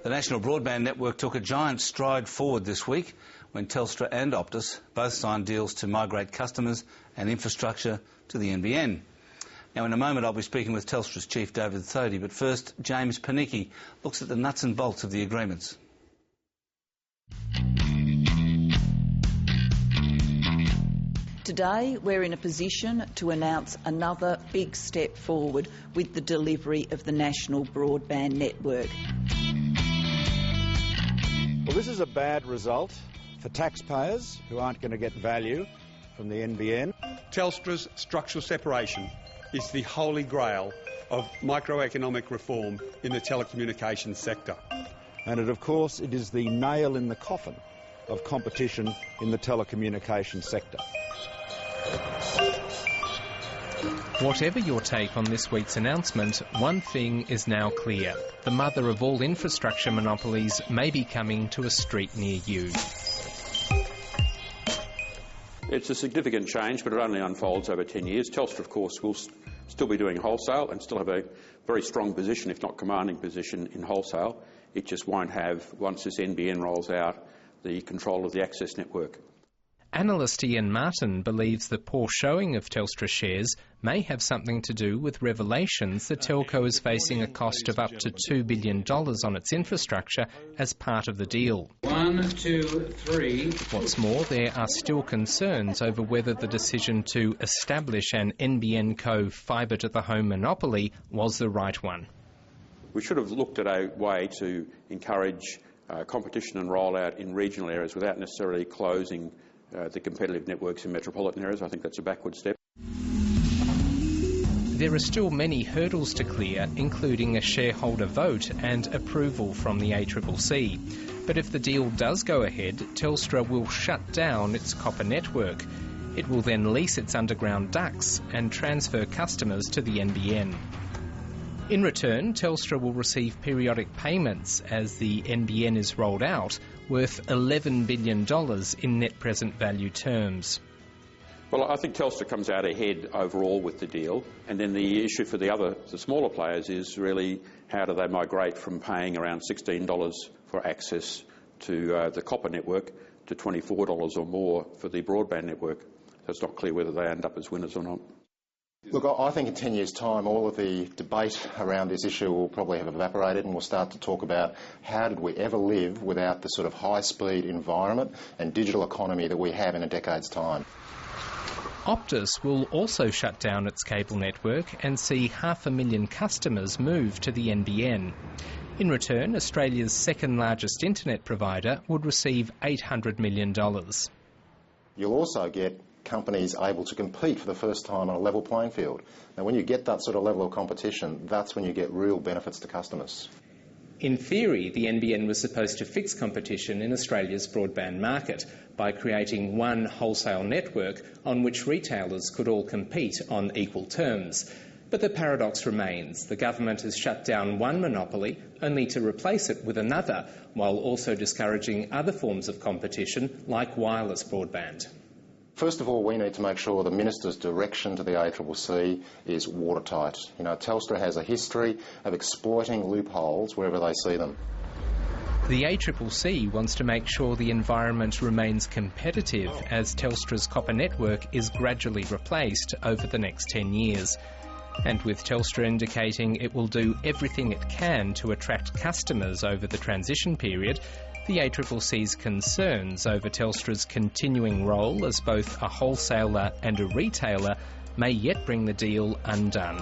The national broadband network took a giant stride forward this week when Telstra and Optus both signed deals to migrate customers and infrastructure to the NBN. Now, in a moment, I'll be speaking with Telstra's chief, David Thodey, but first, James Panicki looks at the nuts and bolts of the agreements. Today, we're in a position to announce another big step forward with the delivery of the national broadband network. Well, this is a bad result for taxpayers who aren't going to get value from the NBN. Telstra's structural separation is the holy grail of microeconomic reform in the telecommunications sector. And of course, it is the nail in the coffin of competition in the telecommunications sector. Whatever your take on this week's announcement, one thing is now clear. The mother of all infrastructure monopolies may be coming to a street near you. It's a significant change, but it only unfolds over 10 years. Telstra, of course, will still be doing wholesale and still have a very strong position, if not commanding position, in wholesale. It just won't have, once this NBN rolls out, the control of the access network. Analyst Ian Martin believes the poor showing of Telstra shares may have something to do with revelations the telco is facing a cost of up to $2 billion on its infrastructure as part of the deal. 1, 2, 3. What's more, there are still concerns over whether the decision to establish an NBN Co fibre-to-the-home monopoly was the right one. We should have looked at a way to encourage competition and rollout in regional areas without necessarily closing the competitive networks in metropolitan areas. I think that's a backward step. There are still many hurdles to clear, including a shareholder vote and approval from the ACCC. But if the deal does go ahead, Telstra will shut down its copper network. It will then lease its underground ducts and transfer customers to the NBN. In return, Telstra will receive periodic payments as the NBN is rolled out, worth $11 billion in net present value terms. Well, I think Telstra comes out ahead overall with the deal, and then the issue for the smaller players is really how do they migrate from paying around $16 for access to the copper network to $24 or more for the broadband network. So it's not clear whether they end up as winners or not. Look, I think in 10 years' time, all of the debate around this issue will probably have evaporated, and we'll start to talk about how did we ever live without the sort of high-speed environment and digital economy that we have in a decade's time. Optus will also shut down its cable network and see 500,000 customers move to the NBN. In return, Australia's second-largest internet provider would receive $800 million. You'll also get companies able to compete for the first time on a level playing field. Now, when you get that sort of level of competition, that's when you get real benefits to customers. In theory, the NBN was supposed to fix competition in Australia's broadband market by creating one wholesale network on which retailers could all compete on equal terms. But the paradox remains. The government has shut down one monopoly only to replace it with another, while also discouraging other forms of competition like wireless broadband. First of all, we need to make sure the Minister's direction to the ACCC is watertight. You know, Telstra has a history of exploiting loopholes wherever they see them. The ACCC wants to make sure the environment remains competitive as Telstra's copper network is gradually replaced over the next 10 years. And with Telstra indicating it will do everything it can to attract customers over the transition period, the ACCC's concerns over Telstra's continuing role as both a wholesaler and a retailer may yet bring the deal undone.